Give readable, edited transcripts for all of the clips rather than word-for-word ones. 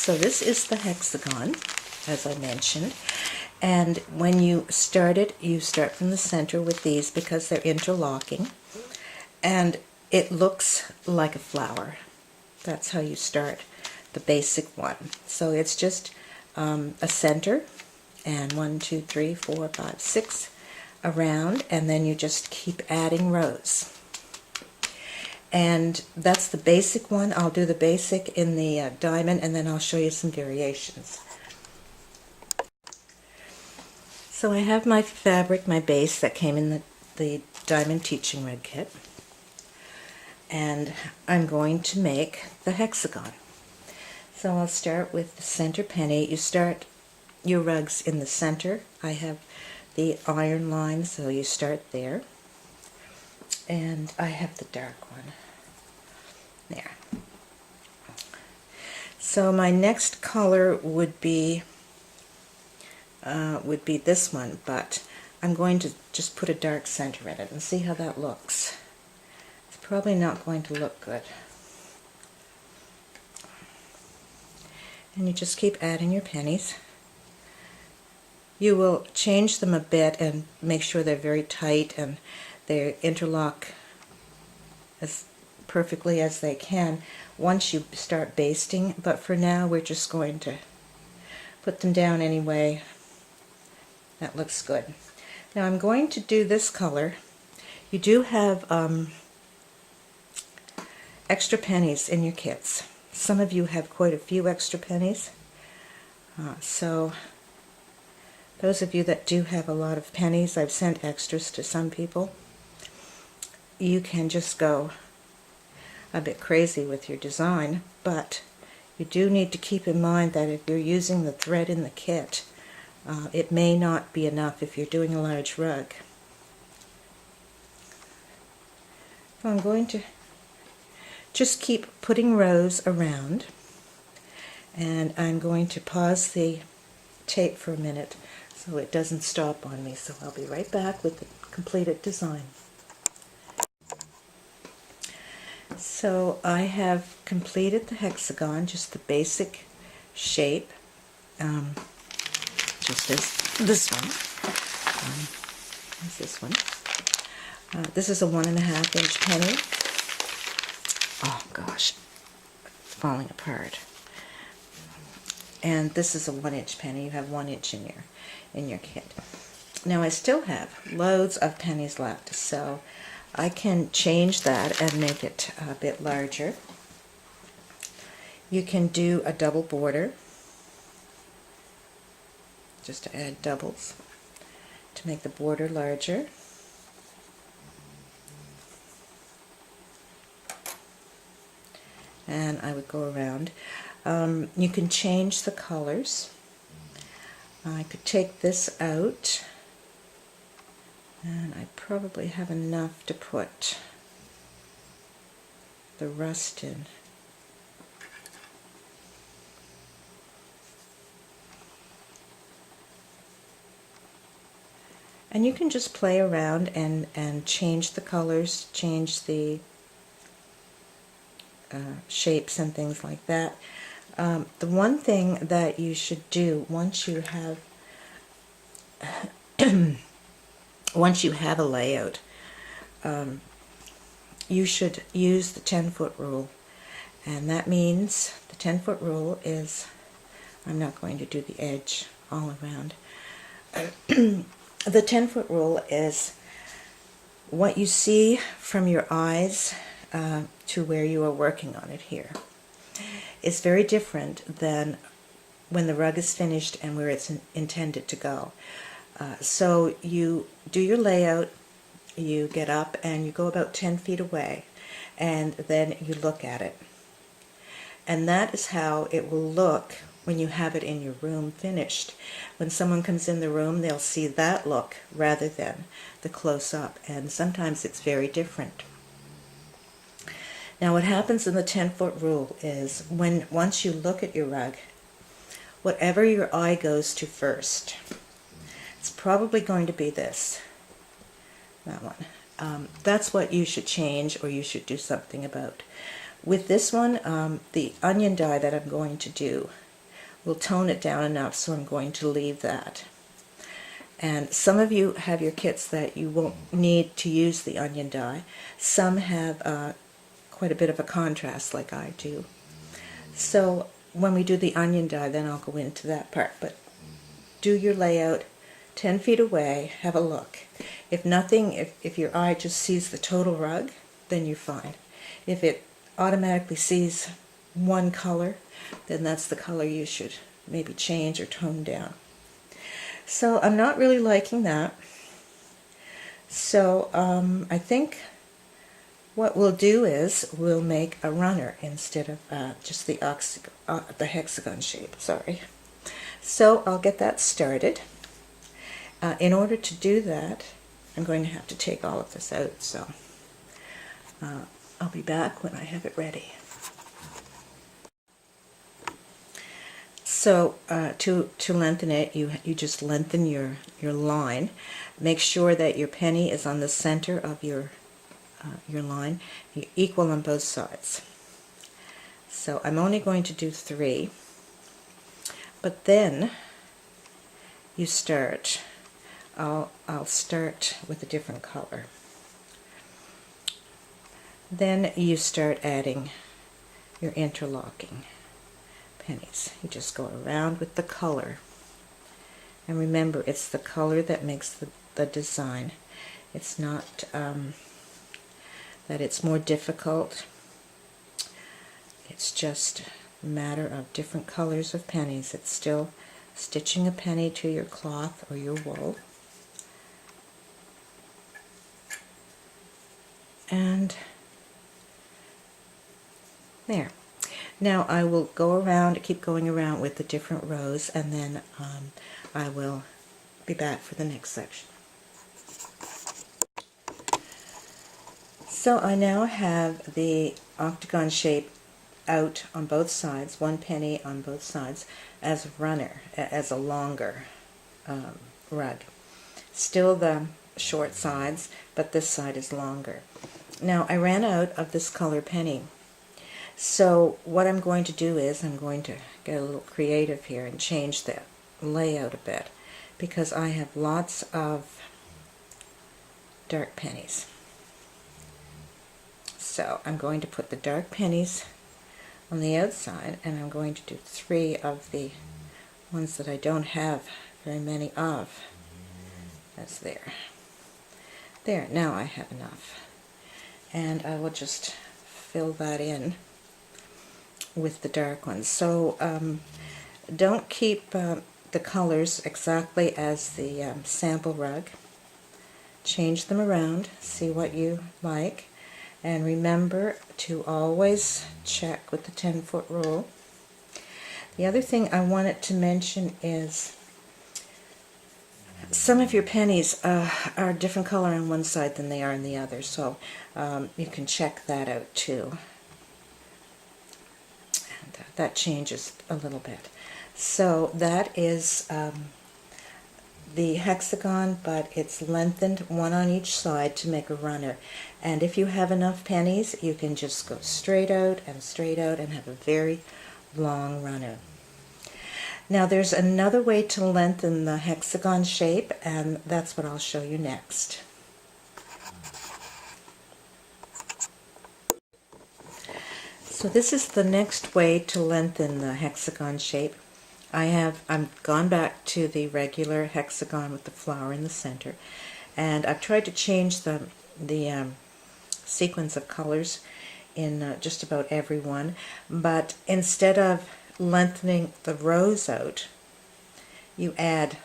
So this is the Hexagon, as I mentioned. And when you start it, you start from the center with these because they're interlocking. And it looks like a flower. That's how you start the basic one. So it's just a center and 1, 2, 3, 4, 5, 6 around, and then you just keep adding rows. And that's the basic one. I'll do the basic in the diamond, and then I'll show you some variations. So I have my fabric, my base that came in the diamond teaching red kit, and I'm going to make the hexagon. So I'll start with the center penny. You start your rugs in the center. I have the iron line, so you start there. And I have the dark one there. So my next color would be this one, but I'm going to just put a dark center in it and see how that looks. It's probably not going to look good. And you just keep adding your pennies. You will change them a bit and make sure they're very tight and they interlock as perfectly as they can once you start basting, but for now we're just going to put them down anyway. That looks good. Now I'm going to do this color. You do have extra pennies in your kits. Some of you have quite a few extra pennies. So those of you that do have a lot of pennies, I've sent extras to some people. You can just go a bit crazy with your design, but you do need to keep in mind that if you're using the thread in the kit, it may not be enough if you're doing a large rug. So I'm going to just keep putting rows around, and I'm going to pause the tape for a minute so it doesn't stop on me. So I'll be right back with the completed design. So I have completed the hexagon, just the basic shape, just as this one. This one. This is a 1.5 inch penny. Oh gosh, it's falling apart. And this is a 1 inch penny. You have 1 inch in your kit. Now I still have loads of pennies left, so I can change that and make it a bit larger. You can do a double border, just to add doubles to make the border larger. And I would go around. You can change the colors. I could take this out, and I probably have enough to put the rust in. And you can just play around and change the colors, change the shapes and things like that. The one thing that you should do once you have a layout, you should use the 10-foot rule, and that means the 10-foot rule is, I'm not going to do the edge all around. The 10-foot rule is what you see from your eyes to where you are working on it here. It's very different than when the rug is finished and where it's intended to go. So you do your layout, you get up and you go about 10 feet away, and then you look at it. And that is how it will look when you have it in your room finished. When someone comes in the room, they'll see that look rather than the close-up, and sometimes it's very different. Now what happens in the 10-foot rule is once you look at your rug, whatever your eye goes to first, it's probably going to be this, that one. That's what you should change, or you should do something about. With this one, the onion dye that I'm going to do will tone it down enough, so I'm going to leave that. And some of you have your kits that you won't need to use the onion dye. Some have quite a bit of a contrast like I do. So when we do the onion dye, then I'll go into that part. But do your layout 10 feet away, have a look. If nothing, if your eye just sees the total rug, then you're fine. If it automatically sees one color, then that's the color you should maybe change or tone down. So I'm not really liking that. So I think what we'll do is we'll make a runner instead of just the hexagon shape. Sorry. So I'll get that started. In order to do that, I'm going to have to take all of this out. So I'll be back when I have it ready. So to lengthen it, you just lengthen your line. Make sure that your penny is on the center of your line. You're equal on both sides. So I'm only going to do 3, but then you start. I'll start with a different color. Then you start adding your interlocking pennies. You just go around with the color. And remember, it's the color that makes the design. It's not that it's more difficult. It's just a matter of different colors of pennies. It's still stitching a penny to your cloth or your wool. And there. Now I will go around, keep going around with the different rows, and then I will be back for the next section. So I now have the octagon shape out on both sides, one penny on both sides, as a runner, as a longer rug. Still the short sides, but this side is longer. Now I ran out of this color penny. So what I'm going to do is I'm going to get a little creative here and change the layout a bit, because I have lots of dark pennies. So I'm going to put the dark pennies on the outside, and I'm going to do 3 of the ones that I don't have very many of. That's there. There, now I have enough. And I will just fill that in with the dark ones. So don't keep the colors exactly as the sample rug. Change them around, see what you like, and remember to always check with the 10-foot rule. The other thing I wanted to mention is some of your pennies are a different color on one side than they are on the other, so you can check that out too. That changes a little bit. So that is the hexagon, but it's lengthened, one on each side to make a runner. And if you have enough pennies, you can just go straight out and have a very long runner. Now there's another way to lengthen the hexagon shape, and that's what I'll show you next. So this is the next way to lengthen the hexagon shape. I'm gone back to the regular hexagon with the flower in the center, and I've tried to change the sequence of colors in just about every one, but instead of lengthening the rows out, you add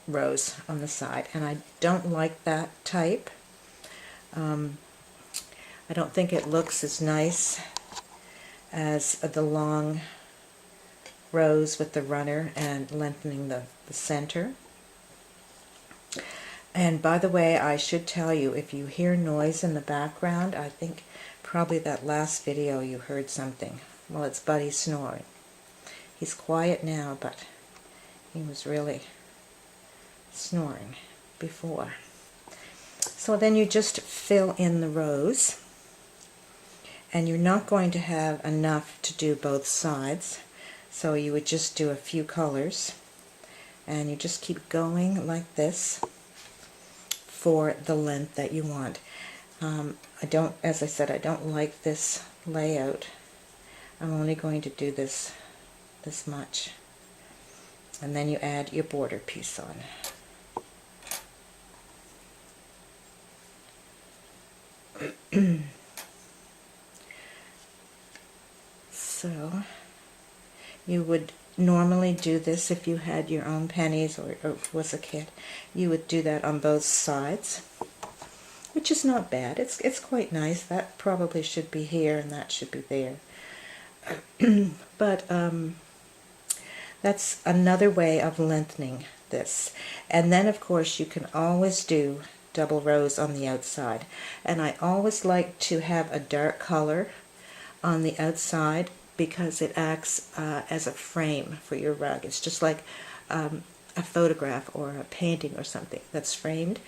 rows on the side, and I don't like that type. I don't think it looks as nice as the long rows with the runner and lengthening the center. And by the way, I should tell you, if you hear noise in the background, I think probably that last video you heard something. Well, it's Buddy snoring. He's quiet now, but he was really snoring before. So then you just fill in the rows, and you're not going to have enough to do both sides. So you would just do a few colors, and you just keep going like this for the length that you want. As I said, I don't like this layout. I'm only going to do this much. And then you add your border piece on. So you would normally do this if you had your own pennies or was a kid. You would do that on both sides, which is not bad. It's quite nice. That probably should be here and that should be there. But that's another way of lengthening this. And then of course you can always do double rows on the outside. And I always like to have a dark color on the outside because it acts as a frame for your rug. It's just like a photograph or a painting or something that's framed.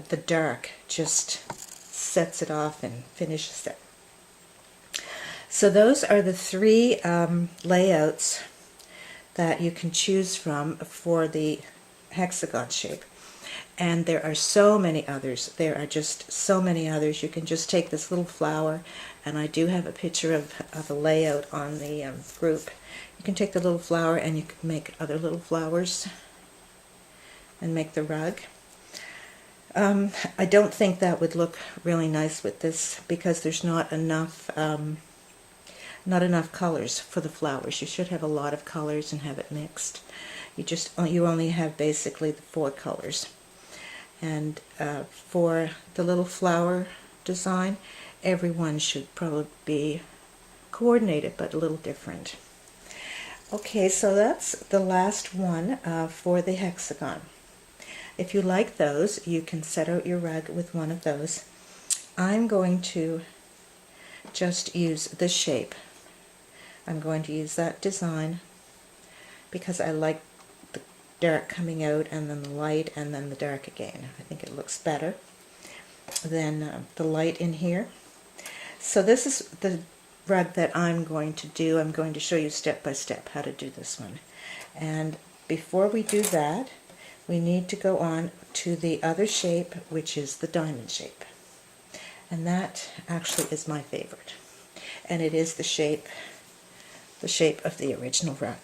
The dark just sets it off and finishes it. So those are the three layouts that you can choose from for the hexagon shape. And there are so many others. There are just so many others. You can just take this little flower, and I do have a picture of a layout on the group. You can take the little flower and you can make other little flowers and make the rug. I don't think that would look really nice with this because there's not enough colors for the flowers. You should have a lot of colors and have it mixed. You only have basically the 4 colors. And for the little flower design, everyone should probably be coordinated but a little different. Okay, so that's the last one for the hexagon. If you like those, you can set out your rug with one of those. I'm going to just use this shape. I'm going to use that design because I like the dark coming out and then the light and then the dark again. I think it looks better than the light in here. So this is the rug that I'm going to do. I'm going to show you step by step how to do this one. And before we do that, we need to go on to the other shape, which is the diamond shape. And that actually is my favorite. And it is the shape of the original rug.